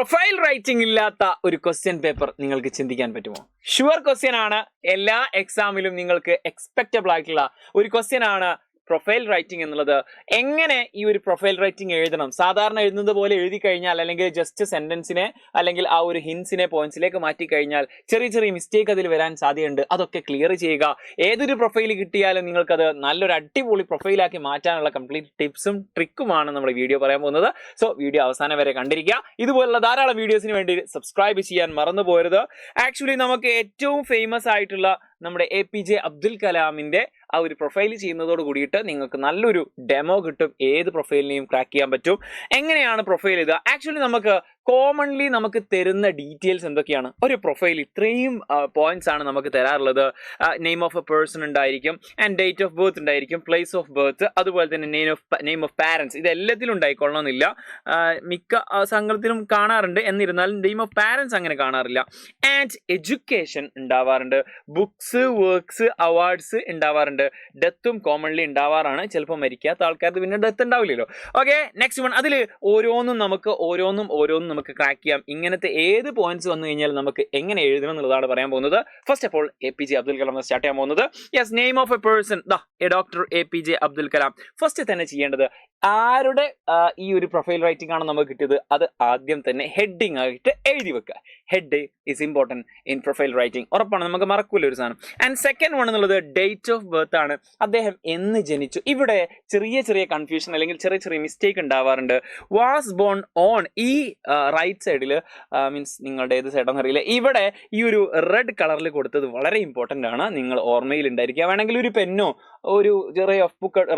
Profile writing ഇല്ലാത്ത ഒരു question paper നിങ്ങൾക്ക് ചിന്തിക്കാൻ പറ്റുമോ? ഷുവർ ക്വസ്റ്റ്യൻ ആണ്. എല്ലാ എക്സാമിലും നിങ്ങൾക്ക് എക്സ്പെക്റ്റബിൾ ആയിട്ടുള്ള ഒരു ക്വസ്റ്റ്യൻ ആണ് പ്രൊഫൈൽ റൈറ്റിംഗ് എന്നുള്ളത്. എങ്ങനെ ഈ ഒരു പ്രൊഫൈൽ റൈറ്റിംഗ് എഴുതണം? സാധാരണ എഴുതുന്നത് പോലെ എഴുതി കഴിഞ്ഞാൽ, അല്ലെങ്കിൽ ജസ്റ്റ് സെന്റൻസിനെ അല്ലെങ്കിൽ ആ ഒരു ഹിൻസിനെ പോയിന്റ്സിലേക്ക് മാറ്റി കഴിഞ്ഞാൽ ചെറിയ ചെറിയ മിസ്റ്റേക്ക് അതിൽ വരാൻ സാധ്യതയുണ്ട്. അതൊക്കെ ക്ലിയർ ചെയ്യുക. ഏതൊരു പ്രൊഫൈൽ കിട്ടിയാലും നിങ്ങൾക്കത് നല്ലൊരു അടിപൊളി പ്രൊഫൈലാക്കി മാറ്റാനുള്ള കംപ്ലീറ്റ് ടിപ്സും ട്രിക്കുമാണ് നമ്മുടെ വീഡിയോ പറയാൻ പോകുന്നത്. സോ വീഡിയോ അവസാനം വരെ കണ്ടിരിക്കുക. ഇതുപോലുള്ള ധാരാളം വീഡിയോസിന് വേണ്ടി സബ്സ്ക്രൈബ് ചെയ്യാൻ മറന്നു പോകരുത്. ആക്ച്വലി നമുക്ക് ഏറ്റവും ഫേമസ് ആയിട്ടുള്ള നമ്മുടെ APJ അബ്ദുൽ കലാമിന്റെ ആ ഒരു പ്രൊഫൈൽ ചെയ്യുന്നതോട് കൂടിയിട്ട് നിങ്ങൾക്ക് നല്ലൊരു ഡെമോ കിട്ടും. ഏത് പ്രൊഫൈലിനെയും ക്രാക്ക് ചെയ്യാൻ പറ്റും. എങ്ങനെയാണ് പ്രൊഫൈൽ ഇത്? ആക്ച്വലി നമുക്ക് കോമൺലി നമുക്ക് തരുന്ന ഡീറ്റെയിൽസ് എന്തൊക്കെയാണ്? ഒരു പ്രൊഫൈൽ ഇത്രയും പോയിന്റ്സ് ആണ് നമുക്ക് തരാറുള്ളത്. നെയിം ഓഫ് എ പേഴ്സൺ ഉണ്ടായിരിക്കും, ആൻഡ് ഡേറ്റ് ഓഫ് ബർത്ത് ഉണ്ടായിരിക്കും, പ്ലേസ് ഓഫ് ബർത്ത്, അതുപോലെ തന്നെ നെയിം ഓഫ് പാരൻസ്. ഇത് എല്ലാത്തിലും ഉണ്ടായിക്കൊള്ളണമെന്നില്ല. മിക്ക സംഘത്തിലും കാണാറുണ്ട്, എന്നിരുന്നാലും നെയിം ഓഫ് പാരൻസ് അങ്ങനെ കാണാറില്ല. ആൻഡ് എഡ്യൂക്കേഷൻ ഉണ്ടാവാറുണ്ട്, ബുക്സ്, വർക്ക്സ്, അവാർഡ്സ് ഉണ്ടാവാറുണ്ട്. ഡെത്തും കോമൺലി ഉണ്ടാവാറാണ്. ചിലപ്പോൾ മരിക്കാത്ത ആൾക്കാർക്ക് പിന്നെ ഡെത്ത് ഉണ്ടാവില്ലല്ലോ. Okay, next one. അതിൽ ഓരോന്നും നമുക്ക് ക്രാക്ക് ചെയ്യാം. ഇങ്ങനത്തെ ഏത് പോയിന്റ്സ് വന്നു കഴിഞ്ഞാൽ നമുക്ക് എങ്ങനെ എഴുതണം എന്നുള്ളതാണ് പറയാൻ പോകുന്നത്. First of all APJ Abdul Kalam start ചെയ്യാൻ പോകുന്നത്. Yes, name of A person, doctor APJ Abdul Kalam. First തന്നെ ചെയ്യേണ്ടത് ആരുടെ ഈ ഒരു പ്രൊഫൈൽ റൈറ്റിംഗ് ആണ് നമുക്ക് കിട്ടിയത്, അത് ആദ്യം തന്നെ ഹെഡിങ് ആയിട്ട് എഴുതി വെക്കുക. Head is important in profile writing. ഉറപ്പാണ്, നമുക്ക് മറക്കൂല ഒരു സാധനം. ആൻഡ് സെക്കൻഡ് വൺ എന്നുള്ളത് ഡേറ്റ് ഓഫ് ബർത്ത് ആണ്. അദ്ദേഹം എന്ന് ജനിച്ചു. ഇവിടെ ചെറിയ ചെറിയ കൺഫ്യൂഷൻ അല്ലെങ്കിൽ ചെറിയ ചെറിയ മിസ്റ്റേക്ക് ഉണ്ടാവാറുണ്ട്. വാസ് ബോൺ ഓൺ, ഈ റൈറ്റ് സൈഡിൽ മീൻസ് നിങ്ങളുടെ ഏത് സൈഡാണെന്ന് അറിയില്ല, ഇവിടെ ഈ ഒരു റെഡ് കളറിൽ കൊടുത്തത് വളരെ ഇമ്പോർട്ടൻ്റ് ആണ്. നിങ്ങൾ ഓർമ്മയിൽ ഉണ്ടായിരിക്കുക. വേണമെങ്കിൽ ഒരു പെന്നോ ഒരു ചെറിയ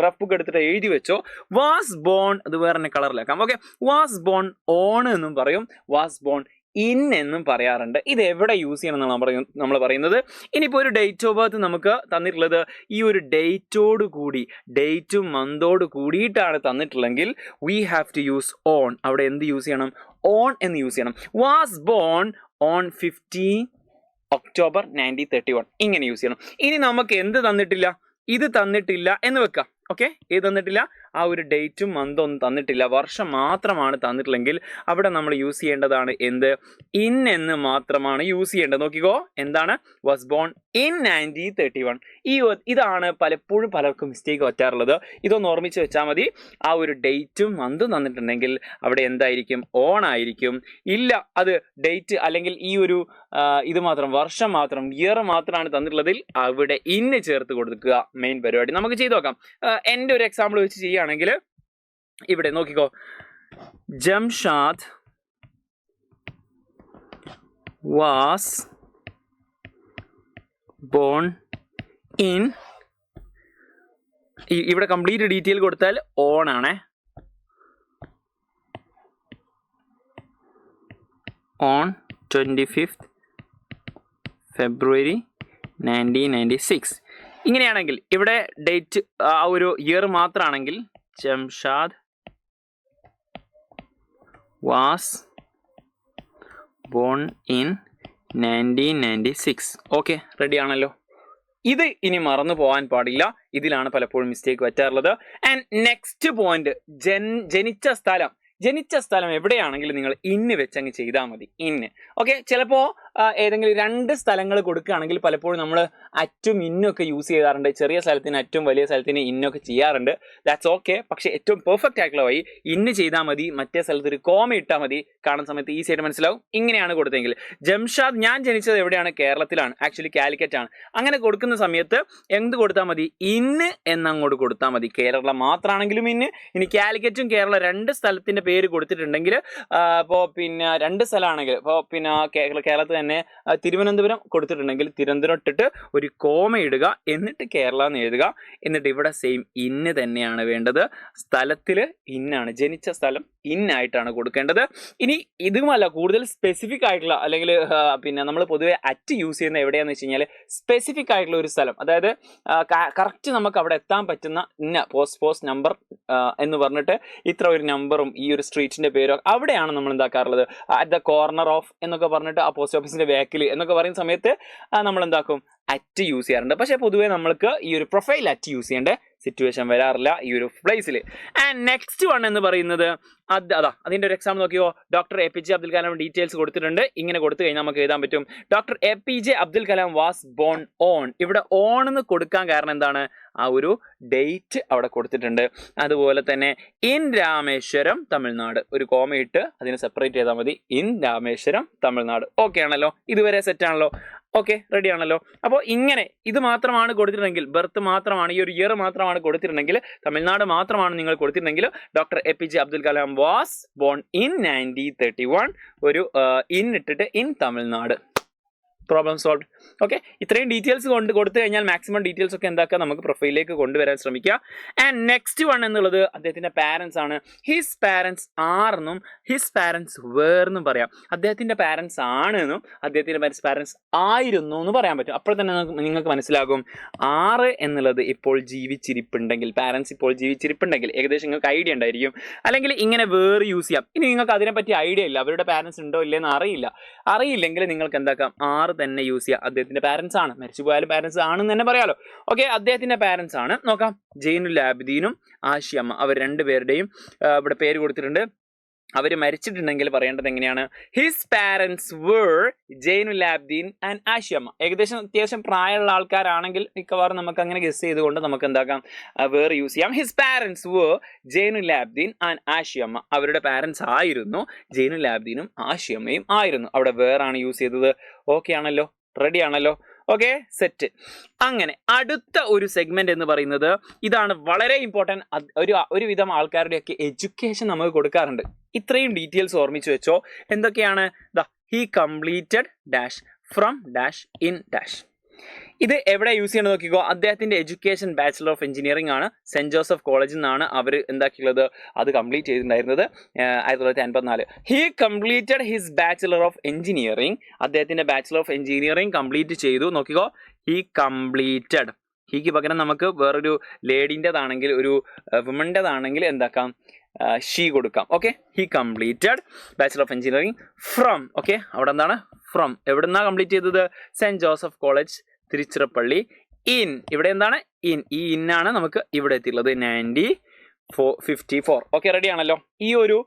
റഫ് ബുക്ക് എടുത്തിട്ട് എഴുതി വെച്ചോ. വാസ് ബോൺ, അത് വേറെ കളറിലാക്കാം. ഓക്കെ, വാസ് ബോൺ ഓൺ എന്നും പറയും, വാസ് ബോൺ ഇൻ എന്നും പറയാറുണ്ട്. ഇത് എവിടെ യൂസ് ചെയ്യണം എന്നാണ് നമ്മൾ പറയുന്നത്. ഇനിയിപ്പോൾ ഒരു ഡേറ്റ് ഓഫ് ബർത്ത് നമുക്ക് തന്നിട്ടുള്ളത് ഈ ഒരു ഡേറ്റോട് കൂടി, ഡേറ്റും മന്തോട് കൂടിയിട്ടാണ് തന്നിട്ടുള്ളെങ്കിൽ we have to use on. അവിടെ എന്ത് യൂസ് ചെയ്യണം? ഓൺ എന്ന് യൂസ് ചെയ്യണം. വാസ് ബോൺ ഓൺ 15 ഒക്ടോബർ 1931 ഇങ്ങനെ യൂസ് ചെയ്യണം. ഇനി നമുക്ക് എന്ത് തന്നിട്ടില്ല? ഇത് തന്നിട്ടില്ല എന്ന് വെക്കാം. ഓക്കെ, ഇത് തന്നിട്ടില്ല, ആ ഒരു ഡേറ്റും മന്തും ഒന്നും തന്നിട്ടില്ല, വർഷം മാത്രമാണ് തന്നിട്ടില്ലെങ്കിൽ അവിടെ നമ്മൾ യൂസ് ചെയ്യേണ്ടതാണ് എന്ത്? ഇൻ എന്ന് മാത്രമാണ് യൂസ് ചെയ്യേണ്ടത്. നോക്കിക്കോ, എന്താണ്? Was born in 1931. ഇതാണ് പലപ്പോഴും പലർക്കും മിസ്റ്റേക്ക് പറ്റാറുള്ളത്. ഇതൊന്ന് ഓർമ്മിച്ച് വെച്ചാൽ മതി. ആ ഒരു ഡേറ്റും മന്തും തന്നിട്ടുണ്ടെങ്കിൽ അവിടെ എന്തായിരിക്കും? ഓൺ ആയിരിക്കും. ഇല്ല, അത് ഡേറ്റ് അല്ലെങ്കിൽ ഈ ഒരു ഇത് മാത്രം, വർഷം മാത്രം, ഇയർ മാത്രമാണ് തന്നിട്ടുള്ളതിൽ അവിടെ ഇന്ന് ചേർത്ത് കൊടുക്കുക. മെയിൻ പരിപാടി നമുക്ക് ചെയ്തു നോക്കാം. എൻ്റെ ഒരു എക്സാമ്പിൾ വെച്ച് ചെയ്യുകയാണെങ്കിൽ ഇവിടെ നോക്കിക്കോ, ജംഷാദ് വാസ് ബോൺ ഇൻ, ഇവിടെ കംപ്ലീറ്റ് ഡീറ്റെയിൽ കൊടുത്താൽ ഓൺ ആണേ. ഓൺ 25th February 1996 ഇങ്ങനെയാണെങ്കിൽ ഇവിടെ ഡേറ്റ് ആ ഒരു ഇയർ മാത്രമാണെങ്കിൽ Jamshad was born in 1996. Okay, ready ആണല്ലോ. ഇത് ഇനി മറന്നു പോകാൻ പാടില്ല. ഇതിലാണ് പലപ്പോഴും മിസ്റ്റേക്ക് പറ്റാറുള്ളത്. ആൻഡ് നെക്സ്റ്റ് പോയിന്റ്, ജനിച്ച സ്ഥലം എവിടെയാണെങ്കിലും നിങ്ങൾ ഇന്ന് വെച്ചങ്ങ് ചെയ്താൽ മതി. ഇന്ന്. ഓക്കെ, ചിലപ്പോൾ ഏതെങ്കിലും രണ്ട് സ്ഥലങ്ങൾ കൊടുക്കുകയാണെങ്കിൽ പലപ്പോഴും നമ്മൾ അറ്റും ഇന്നൊക്കെ യൂസ് ചെയ്യാറുണ്ട്. ചെറിയ സ്ഥലത്തിന് അറ്റും, വലിയ സ്ഥലത്തിന് ഇന്നൊക്കെ ചെയ്യാറുണ്ട്. That's okay. പക്ഷെ ഏറ്റവും പെർഫെക്റ്റ് ആയിട്ടുള്ള വഴി ഇന്ന് ചെയ്താൽ മതി. മറ്റേ സ്ഥലത്ത് ഒരു കോമ ഇട്ടാൽ മതി. കാണുന്ന സമയത്ത് ഈസി ആയിട്ട് മനസ്സിലാവും. ഇങ്ങനെയാണ് കൊടുത്തെങ്കിൽ ജംഷാദ്, ഞാൻ ജനിച്ചത് എവിടെയാണ്? കേരളത്തിലാണ്. ആക്ച്വലി കാലിക്കറ്റ് ആണ്. അങ്ങനെ കൊടുക്കുന്ന സമയത്ത് എന്ത് കൊടുത്താൽ മതി? ഇന്ന് എന്നങ്ങോട്ട് കൊടുത്താൽ മതി. കേരളം മാത്രമാണെങ്കിലും ഇന്ന്. ഇനി കാലിക്കറ്റും കേരള രണ്ട് സ്ഥലത്തിന്റെ പേര് കൊടുത്തിട്ടുണ്ടെങ്കിൽ, ഇപ്പോൾ പിന്നെ രണ്ട് സ്ഥലമാണെങ്കിൽ, ഇപ്പോൾ പിന്നെ കേരളത്തിൽ തന്നെ തിരുവനന്തപുരം കൊടുത്തിട്ടുണ്ടെങ്കിൽ തിരുവനന്തപുരം ഇട്ടിട്ട് ഒരു കോമ ഇടുക, എന്നിട്ട് കേരള എന്ന് എഴുതുക. എന്നിട്ട് ഇവിടെ സെയിം ഇന്ന് തന്നെയാണ് വേണ്ടത്. സ്ഥലത്തിൽ ഇന്നാണ്, ജനിച്ച സ്ഥലം ഇന്നായിട്ടാണ് കൊടുക്കേണ്ടത്. ഇനി ഇതുമല്ല, കൂടുതൽ സ്പെസിഫിക് ആയിട്ടുള്ള അല്ലെങ്കിൽ പിന്നെ നമ്മൾ പൊതുവെ അറ്റ് യൂസ് ചെയ്യുന്ന എവിടെയാണെന്ന് വെച്ച് കഴിഞ്ഞാൽ സ്പെസിഫിക് ആയിട്ടുള്ള ഒരു സ്ഥലം, അതായത് കറക്റ്റ് നമുക്ക് അവിടെ എത്താൻ പറ്റുന്ന ഇന്ന പോസ്റ്റ് നമ്പർ എന്ന് പറഞ്ഞിട്ട് ഇത്ര ഒരു നമ്പറും ഈ ഒരു സ്ട്രീറ്റിന്റെ പേരോ അവിടെയാണ് നമ്മൾ എന്താക്കാറുള്ളത്? അറ്റ് ദ കോർണർ ഓഫ് എന്നൊക്കെ പറഞ്ഞിട്ട് ആ പോസ്റ്റ് ഓഫീസിന്റെ ബാക്കിൽ എന്നൊക്കെ പറയുന്ന സമയത്ത് നമ്മൾ എന്താക്കും? അറ്റ് യൂസ് ചെയ്യാറുണ്ട്. പക്ഷേ പൊതുവേ നമ്മൾക്ക് ഈ ഒരു പ്രൊഫൈൽ അറ്റ് യൂസ് ചെയ്യേണ്ട സിറ്റുവേഷൻ വരാറില്ല ഈ ഒരു പ്ലേസിൽ. ആൻഡ് നെക്സ്റ്റ് വൺ എന്ന് പറയുന്നത് അതിന്റെ ഒരു എക്സാമ്പിൾ നോക്കിയോ. Doctor APJ Abdul Kalam details കൊടുത്തിട്ടുണ്ട്. ഇങ്ങനെ കൊടുത്തു കഴിഞ്ഞാൽ നമുക്ക് എഴുതാൻ പറ്റും doctor APJ Abdul Kalam was born on. ഇവിടെ ഓൺ എന്ന് കൊടുക്കാൻ കാരണം എന്താണ്, ആ ഒരു ഡേറ്റ് അവിടെ കൊടുത്തിട്ടുണ്ട്. അതുപോലെ തന്നെ ഇൻ രാമേശ്വരം തമിഴ്നാട്, ഒരു കോമയിട്ട് അതിനെ സെപ്പറേറ്റ് ചെയ്താൽ മതി. ഇൻ രാമേശ്വരം തമിഴ്നാട്. ഓക്കെ ആണല്ലോ, ഇതുവരെ സെറ്റ് ആണല്ലോ. ഓക്കെ, റെഡി ആണല്ലോ. അപ്പോൾ ഇങ്ങനെ ഇത് മാത്രമാണ് കൊടുത്തിട്ടുണ്ടെങ്കിൽ, ബർത്ത് മാത്രമാണ്, ഈ ഒരു ഇയർ മാത്രമാണ് കൊടുത്തിട്ടുണ്ടെങ്കിൽ, തമിഴ്നാട് മാത്രമാണ് നിങ്ങൾ കൊടുത്തിട്ടുണ്ടെങ്കിൽ, doctor APJ Abdul Kalam was born in 1931, ഒരു ഇൻ ഇട്ടിട്ട് in Tamil Nadu. Problem solve. Okay, ഇത്രയും ഡീറ്റെയിൽസ് കൊടുത്തു കഴിഞ്ഞാൽ മാക്സിമം ഡീറ്റെയിൽസ് ഒക്കെ എന്താക്കുക, നമുക്ക് പ്രൊഫൈലിലേക്ക് കൊണ്ടുവരാൻ ശ്രമിക്കുക. ആൻഡ് നെക്സ്റ്റ് വൺ എന്നുള്ളത് അദ്ദേഹത്തിന്റെ പാരൻസ് ആണ്. ഹിസ് പാരൻസ് ആർ എന്നും ഹിസ് പാരൻസ് വേർ എന്നും പറയാം. അദ്ദേഹത്തിന്റെ പാരൻസ് ആണ് എന്നും അദ്ദേഹത്തിന്റെ പാരൻസ് ആയിരുന്നു എന്ന് പറയാൻ പറ്റും. അപ്പോൾ തന്നെ നിങ്ങൾക്ക് മനസ്സിലാകും 6 എന്നുള്ളത് ഇപ്പോൾ ജീവിച്ചിരിപ്പുണ്ടെങ്കിൽ, പാരൻസ് ഇപ്പോൾ ജീവിച്ചിരിപ്പുണ്ടെങ്കിൽ ഏകദേശം നിങ്ങൾക്ക് ഐഡിയ ഉണ്ടായിരിക്കും. അല്ലെങ്കിൽ ഇങ്ങനെ വേർ യൂസ് ചെയ്യാം. ഇനി നിങ്ങൾക്ക് അതിനെപ്പറ്റി ഐഡിയ ഇല്ല, അവരുടെ പാരൻസ് ഉണ്ടോ ഇല്ലെന്ന് അറിയില്ലെങ്കിൽ നിങ്ങൾക്ക് എന്താക്കാം, 6 തന്നെ യൂസ് ചെയ്യുക. അദ്ദേഹത്തിന്റെ പാരൻസ് ആണ്, മരിച്ചു പോയാലും പാരൻസ് ആണെന്ന് തന്നെ പറയാലോ. ഓക്കെ, അദ്ദേഹത്തിന്റെ പാരൻസ് ആണ്. നോക്കാം, ജൈനുൽ ആബിദീനും ആഷിയമ്മ, അവർ രണ്ടുപേരുടെയും ഇവിടെ പേര് കൊടുത്തിട്ടുണ്ട്. അവർ മരിച്ചിട്ടുണ്ടെങ്കിൽ പറയേണ്ടത് എങ്ങനെയാണ്, his parents were Jainul Abideen and Ashiamma. ഏകദേശം അത്യാവശ്യം പ്രായമുള്ള ആൾക്കാരാണെങ്കിൽ മിക്കവാറും നമുക്ക് അങ്ങനെ ഗസ് ചെയ്തുകൊണ്ട് നമുക്ക് എന്താക്കാം, വേർ യൂസ് ചെയ്യാം. His parents were Jainul Abideen and Ashiamma. അവരുടെ പാരൻസ് ആയിരുന്നു, ജൈനുൽ ആബിദീനും ആഷിയമ്മയും ആയിരുന്നു. അവിടെ വേർ ആണ് യൂസ് ചെയ്തത്. ഓക്കെ ആണല്ലോ, റെഡി ആണല്ലോ. Okay, set. അങ്ങനെ അടുത്ത ഒരു സെഗ്മെന്റ് എന്ന് പറയുന്നത് ഇതാണ്, വളരെ ഇമ്പോർട്ടൻറ്റ്. ഒരുവിധം ആൾക്കാരുടെയൊക്കെ എഡ്യൂക്കേഷൻ നമുക്ക് കൊടുക്കാറുണ്ട്. ഇത്രയും ഡീറ്റെയിൽസ് ഓർമ്മിച്ച് വെച്ചോ. എന്തൊക്കെയാണ്, he completed dash from dash in dash. ഇത് എവിടെ യൂസ് ചെയ്യണമെന്ന് നോക്കിക്കോ. അദ്ദേഹത്തിന്റെ എഡ്യൂക്കേഷൻ ബാച്ചിലർ ഓഫ് എഞ്ചിനീയറിംഗ് ആണ്, സെന്റ് ജോസഫ് കോളേജിൽ നിന്നാണ് അവർ എന്താക്കിയുള്ളത്, അത് കംപ്ലീറ്റ് ചെയ്തിട്ടുണ്ടായിരുന്നത് 1954. He completed his bachelor of engineering. അദ്ദേഹത്തിന്റെ ബാച്ചിലർ ഓഫ് എഞ്ചിനീയറിംഗ് കംപ്ലീറ്റ് ചെയ്തു. നോക്കിക്കോ, ഹി കംപ്ലീറ്റഡ്. ഹിക്ക് പകരം നമുക്ക് വേറൊരു ലേഡീൻ്റെതാണെങ്കിൽ, ഒരു വുമൻ്റെതാണെങ്കിൽ എന്താക്കാം, ഷീ കൊടുക്കാം. Okay, he completed bachelor of engineering from. Okay, അവിടെ എന്താണ്, ഫ്രം. എവിടുന്നാ കംപ്ലീറ്റ് ചെയ്തത്, saint Joseph College Tiruchirappalli. In, ഇവിടെ എന്താണ്, ഇൻ. ഈ ഇന്നാണ് നമുക്ക് ഇവിടെ എത്തിയുള്ളത് 1954. ഓക്കെ, റെഡി ആണല്ലോ. ഈ ഒരു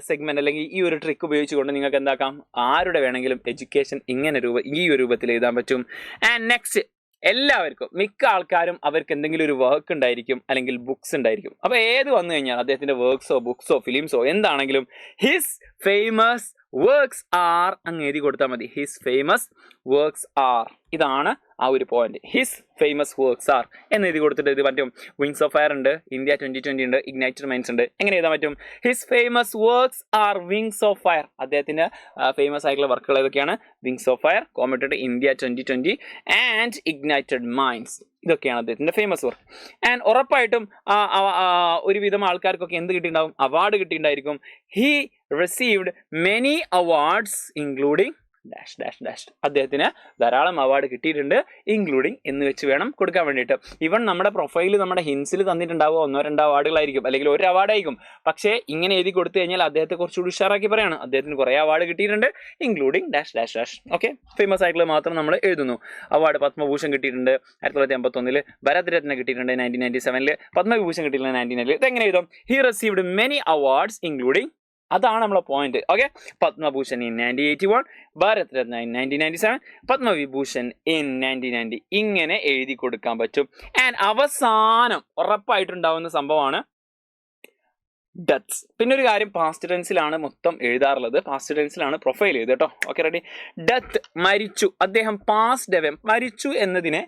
സെഗ്മെന്റ് അല്ലെങ്കിൽ ഈ ഒരു ട്രിക്ക് ഉപയോഗിച്ചുകൊണ്ട് നിങ്ങൾക്ക് എന്താക്കാം, ആരുടെ വേണമെങ്കിലും എഡ്യൂക്കേഷൻ ഇങ്ങനെ ഈ ഒരു രൂപത്തിൽ എഴുതാൻ പറ്റും. ആൻഡ് നെക്സ്റ്റ്, എല്ലാവർക്കും, മിക്ക ആൾക്കാരും അവർക്ക് എന്തെങ്കിലും ഒരു വർക്ക് ഉണ്ടായിരിക്കും, അല്ലെങ്കിൽ ബുക്സ് ഉണ്ടായിരിക്കും. അപ്പോൾ ഏത് വന്നു കഴിഞ്ഞാൽ അദ്ദേഹത്തിന്റെ വർക്ക്സോ ബുക്സോ ഫിലിംസോ എന്താണെങ്കിലും ഹിസ് ഫേമസ് വർക്ക്സ് ആർ അങ്ങ് എഴുതി കൊടുത്താൽ മതി. ഹിസ് ഫേമസ് വർക്ക്സ് ആർ, ഇതാണ് ആ ഒരു point. His famous works are എന്ന് എഴുതി കൊടുത്തിട്ട് ഇത് പറ്റും. വിങ്സ് ഓഫ് ഫയർ ഉണ്ട്, ഇന്ത്യ 2020 ഉണ്ട്, ഇഗ്നൈറ്റഡ് മൈൻഡ്സ് ഉണ്ട്. എങ്ങനെ എഴുതാൻ പറ്റും, his famous works are Wings of Fire. അദ്ദേഹത്തിന്റെ ഫേമസ് ആയിട്ടുള്ള വർക്കുകൾ ഏതൊക്കെയാണ്, Wings of Fire, committed India 2020 and Ignited Minds. ഇതൊക്കെയാണ് അദ്ദേഹത്തിന്റെ ഫേമസ് വർക്ക്. ആൻഡ് ഉറപ്പായിട്ടും ഒരുവിധം ആൾക്കാർക്കൊക്കെ എന്ത് കിട്ടിയിട്ടുണ്ടാവും, അവാർഡ് കിട്ടിയിട്ടുണ്ടായിരിക്കും. He received many awards including dash dash dash. അദ്ദേഹത്തിന് ധാരാളം അവാർഡ് കിട്ടിയിട്ടുണ്ട്, ഇൻക്ലൂഡിങ് എന്ന് വെച്ച് വേണം കൊടുക്കാൻ വേണ്ടിയിട്ട്. ഈവൻ നമ്മുടെ പ്രൊഫൈല് നമ്മുടെ ഹിൻസിൽ തന്നിട്ടുണ്ടാവുക 1-2 അവാർഡുകളായിരിക്കും, അല്ലെങ്കിൽ ഒരു അവാർഡായിരിക്കും. പക്ഷേ ഇങ്ങനെ എഴുതി കൊടുത്തു കഴിഞ്ഞാൽ അദ്ദേഹത്തെ കുറച്ചുകൂടി ഉഷാറാക്കി പറയാണ്, അദ്ദേഹത്തിന് കുറേ അവാർഡ് കിട്ടിയിട്ടുണ്ട്, including dash dash dash. Okay, famous ആയിട്ടുള്ള മാത്രം നമ്മൾ എഴുതുന്നു. അവാർഡ് പത്മഭൂഷൺ കിട്ടിയിട്ടുണ്ട് 1951, ഭരത് രത്ന കിട്ടിയിട്ടുണ്ട് 1997, പത്മവിഭൂഷൺ കിട്ടിയിട്ടുണ്ട് 1999. ഇതെങ്ങനെ എഴുതും, he received many awards including, അതാണ് നമ്മളെ point. Okay, Padma Bhushan in 1981, Bharat Ratna in 1997, Padma Vibhushan in 1990. ഇങ്ങനെ എഴുതി കൊടുക്കാൻ പറ്റും. ആൻഡ് അവസാനം ഉറപ്പായിട്ടുണ്ടാവുന്ന സംഭവമാണ് ഡെത്ത്സ്. പിന്നെ ഒരു കാര്യം, പാസ്റ്റ് ടെൻസിലാണ് മൊത്തം എഴുതാറുള്ളത്, പാസ്റ്റ് ടെൻസിലാണ് പ്രൊഫൈൽ എഴുതുക കേട്ടോ. Okay, ready. ഡെത്ത്, മരിച്ചു, അദ്ദേഹം പാസ്ഡ് അവേ. മരിച്ചു എന്നതിനെ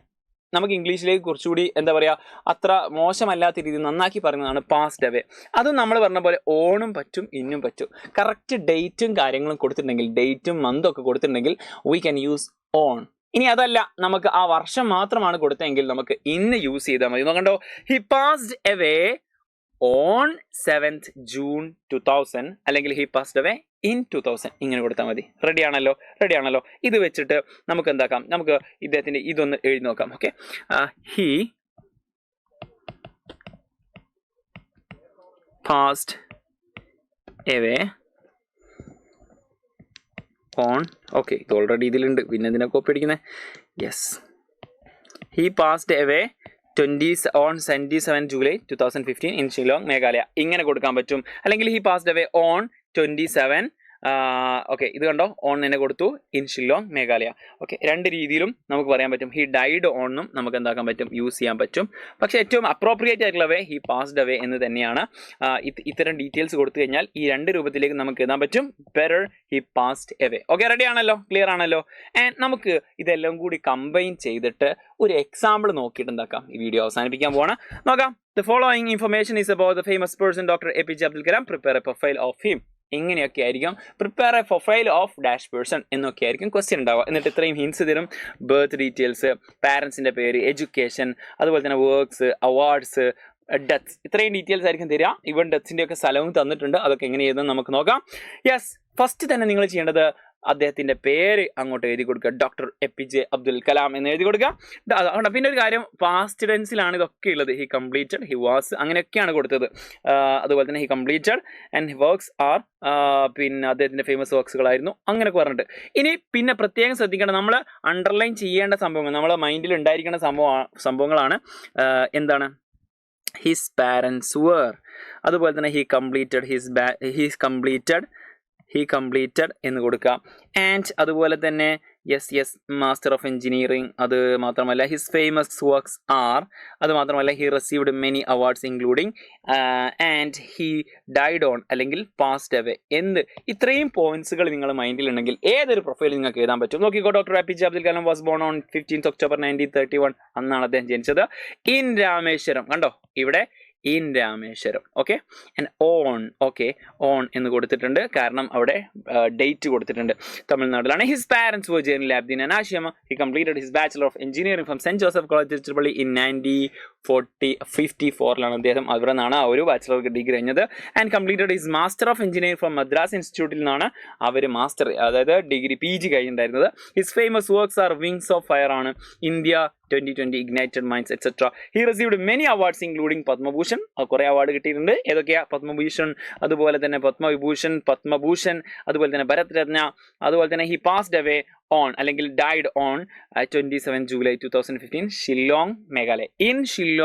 നമുക്ക് ഇംഗ്ലീഷിലേക്ക് കുറച്ചുകൂടി എന്താ പറയുക, അത്ര മോശമല്ലാത്ത രീതിയിൽ നന്നാക്കി പറയുന്നതാണ് പാസ്ഡ് അവേ. അതും നമ്മൾ പറഞ്ഞ പോലെ ഓണും പറ്റും, ഇന്നും പറ്റും. കറക്റ്റ് ഡേറ്റും കാര്യങ്ങളും കൊടുത്തിട്ടുണ്ടെങ്കിൽ, ഡേറ്റും മന്തും ഒക്കെ കൊടുത്തിട്ടുണ്ടെങ്കിൽ വി ക്യാൻ യൂസ് ഓൺ. ഇനി അതല്ല, നമുക്ക് ആ വർഷം മാത്രമാണ് കൊടുത്തതെങ്കിൽ നമുക്ക് ഇന്ന് യൂസ് ചെയ്താൽ മതി. നോക്കണ്ടോ, he passed away on 7th June 2000, അല്ലെങ്കിൽ ഹി പാസ്ഡ് അവേ ഇൻ 2000. ഇങ്ങനെ കൊടുത്താൽ മതി. റെഡി ആണല്ലോ. ഇത് വെച്ചിട്ട് നമുക്ക് എന്താക്കാം, നമുക്ക് ഇദ്ദേഹത്തിന്റെ ഇതൊന്ന് എഴുതി നോക്കാം. Okay, he passed away on. Okay, ഇത് ഓൾറെഡി ഇതിലുണ്ട്, പിന്നെ എന്തിനാ കോപ്പി അടിക്കുന്നത്. Yes, he passed away on 27 July 2015 in Shillong, Meghalaya. ഇങ്ങനെ കൊടുക്കാൻ പറ്റും. അല്ലെങ്കിൽ he passed away on 27 okay, ഇത് കണ്ടോ, ഓൺ തന്നെ കൊടുത്തു, ഇൻ ഷില്ലോങ് മേഘാലയ. ഓക്കെ, രണ്ട് രീതിയിലും നമുക്ക് പറയാൻ പറ്റും. ഹി ഡൈഡ് ഓണും നമുക്ക് എന്താക്കാൻ പറ്റും, യൂസ് ചെയ്യാൻ പറ്റും. പക്ഷേ ഏറ്റവും അപ്രോപ്രിയേറ്റ് ആയിട്ടുള്ള വേ ഹി പാസ്ഡ് അവേ എന്ന് തന്നെയാണ്. ഇത്തരം ഡീറ്റെയിൽസ് കൊടുത്തു കഴിഞ്ഞാൽ ഈ രണ്ട് രൂപത്തിലേക്ക് നമുക്ക് എഴുതാൻ പറ്റും. Better he passed away. Okay, ready ആണല്ലോ, ക്ലിയർ ആണല്ലോ. ആൻഡ് നമുക്ക് ഇതെല്ലാം കൂടി കമ്പൈൻ ചെയ്തിട്ട് ഒരു എക്സാമ്പിൾ നോക്കിയിട്ട് എന്താക്കാം, ഈ വീഡിയോ അവസാനിപ്പിക്കാൻ പോവാണ്. നോക്കാം. The following information is about the famous person Dr. APJ Abdul Kalam. Prepare a profile of him. ഇങ്ങനെയൊക്കെ ആയിരിക്കും. Prepare A profile of dash percent എന്നൊക്കെ ആയിരിക്കും ക്വസ്റ്റ്യൻ ഉണ്ടാവുക. എന്നിട്ട് ഇത്രയും ഹിൻസ് തരും. ബർത്ത് ഡീറ്റെയിൽസ്, പാരൻസിൻ്റെ പേര്, എഡ്യൂക്കേഷൻ, അതുപോലെ തന്നെ വർക്ക്സ്, അവാർഡ്സ്, ഡെത്ത്സ്, ഇത്രയും ഡീറ്റെയിൽസ് ആയിരിക്കും തരിക. ഇവൻ ഡെത്ത്സിൻ്റെ ഒക്കെ സ്ഥലവും തന്നിട്ടുണ്ട്. അതൊക്കെ എങ്ങനെ ചെയ്തെന്ന് നമുക്ക് നോക്കാം. യെസ്, ഫസ്റ്റ് തന്നെ നിങ്ങൾ ചെയ്യേണ്ടത് അദ്ദേഹത്തിൻ്റെ പേര് അങ്ങോട്ട് എഴുതി കൊടുക്കുക. ഡോക്ടർ APJ അബ്ദുൽ കലാം എന്ന് എഴുതി കൊടുക്കുക. പിന്നെ ഒരു കാര്യം, പാസ്റ്റ് ടെൻസിലാണ് ഇതൊക്കെ ഉള്ളത്. ഹി കംപ്ലീറ്റഡ്, ഹി വാസ്, അങ്ങനെയൊക്കെയാണ് കൊടുത്തത്. അതുപോലെ തന്നെ he completed and works R, പിന്നെ അദ്ദേഹത്തിൻ്റെ ഫേമസ് വർക്ക്സുകളായിരുന്നു, അങ്ങനെയൊക്കെ പറഞ്ഞിട്ട്. ഇനി പിന്നെ പ്രത്യേകം ശ്രദ്ധിക്കേണ്ടത്, നമ്മൾ അണ്ടർലൈൻ ചെയ്യേണ്ട സംഭവങ്ങൾ, നമ്മളെ മൈൻഡിൽ ഉണ്ടായിരിക്കേണ്ട സംഭവങ്ങളാണ്. എന്താണ്? ഹിസ് പാരൻസ് വേർ, അതുപോലെ തന്നെ ഹി കംപ്ലീറ്റഡ് എന്ന് കൊടുക്കുക. ആൻഡ് അതുപോലെ തന്നെ മാസ്റ്റർ ഓഫ് എഞ്ചിനീയറിംഗ്, അത് മാത്രമല്ല ഹിസ് ഫേമസ് വർക്ക്സ് ആർ, അത് മാത്രമല്ല he received many awards including and he died on അല്ലെങ്കിൽ പാസ്ഡ് അവേ. ഇത്രയും പോയിന്റ്സുകൾ നിങ്ങൾ മൈൻഡിൽ ഉണ്ടെങ്കിൽ ഏതൊരു പ്രൊഫൈൽ നിങ്ങൾക്ക് എഴുതാൻ പറ്റും. നോക്കിക്കോ, doctor APJ Abdul Kalam was born on 15th October 1931. അന്നാണ് അദ്ദേഹം ജനിച്ചത്. ഇൻ രാമേശ്വരം, കണ്ടോ ഇവിടെ in Rameswaram. Okay, and on, okay, on എന്ന് കൊടുത്തിട്ടുണ്ട്, കാരണം അവിടെ ഡേറ്റ് കൊടുത്തിട്ടുണ്ട്. തമിഴ്നാട്ടിലാണ്. His parents were Jainul Abdeen and Ashima. He completed his bachelor of engineering from Saint Joseph College Tiruchirappalli in 1954 അദ്ദേഹം അവിടെ നിന്നാണ് ആ ഒരു ബാച്ചലർ ഡിഗ്രി കഴിഞ്ഞത്. And completed his master of engineering from Madras ഇൻസ്റ്റിറ്റ്യൂട്ടിൽ നിന്നാണ് അവർ മാസ്റ്റർ, അതായത് ഡിഗ്രി PG കഴിഞ്ഞിട്ടുണ്ടായിരുന്നത്. His famous works are Wings of Fire ആണ്, India 2020, Ignited minds, etcetera. He received many awards including Padma Bhushan, കുറേ അവാർഡ് കിട്ടിയിട്ടുണ്ട്. ഏതൊക്കെയാ? പത്മഭൂഷൺ, അതുപോലെ തന്നെ പത്മഭൂഷൺ, അതുപോലെ തന്നെ ഭരത് രത്ന. അതുപോലെ തന്നെ ഹി പാസ്ഡ് അവേ ഓൺ അല്ലെങ്കിൽ died on 27 July 2015 Shillong Meghalaya. In Shillong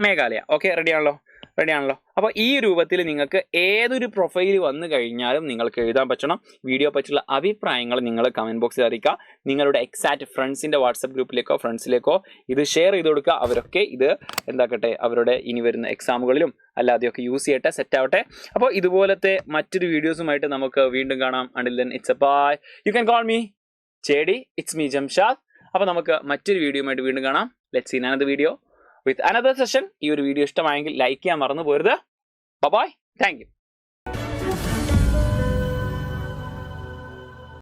Meghalaya. Okay, റെഡിയാണല്ലോ. അപ്പോൾ ഈ രൂപത്തിൽ നിങ്ങൾക്ക് ഏതൊരു പ്രൊഫൈൽ വന്നു കഴിഞ്ഞാലും നിങ്ങൾക്ക് എഴുതാൻ പറ്റണം. വീഡിയോ പറ്റിയുള്ള അഭിപ്രായങ്ങൾ നിങ്ങൾ കമൻറ്റ് ബോക്സിൽ അറിയിക്കുക. നിങ്ങളുടെ എക്സാക്റ്റ് ഫ്രണ്ട്സിൻ്റെ വാട്സപ്പ് ഗ്രൂപ്പിലേക്കോ ഫ്രണ്ട്സിലേക്കോ ഇത് ഷെയർ ചെയ്ത് കൊടുക്കുക. അവരൊക്കെ ഇത് എന്താക്കട്ടെ, അവരുടെ ഇനി വരുന്ന എക്സാമുകളിലും അല്ലാതെയൊക്കെ യൂസ് ചെയ്യട്ടെ, സെറ്റ് ആവട്ടെ. അപ്പോൾ ഇതുപോലത്തെ മറ്റൊരു വീഡിയോസുമായിട്ട് നമുക്ക് വീണ്ടും കാണാം. Until then, it's a bye. You can call me JD. It's me Jamshad. അപ്പോൾ നമുക്ക് മറ്റൊരു വീഡിയോയുമായിട്ട് വീണ്ടും കാണാം. Let's see another video with another session. ഈ ഒരു വീഡിയോ ഇഷ്ടമായെങ്കിൽ ലൈക്ക് ചെയ്യാൻ മറന്നു പോരുത്. Bye bye. Thank you.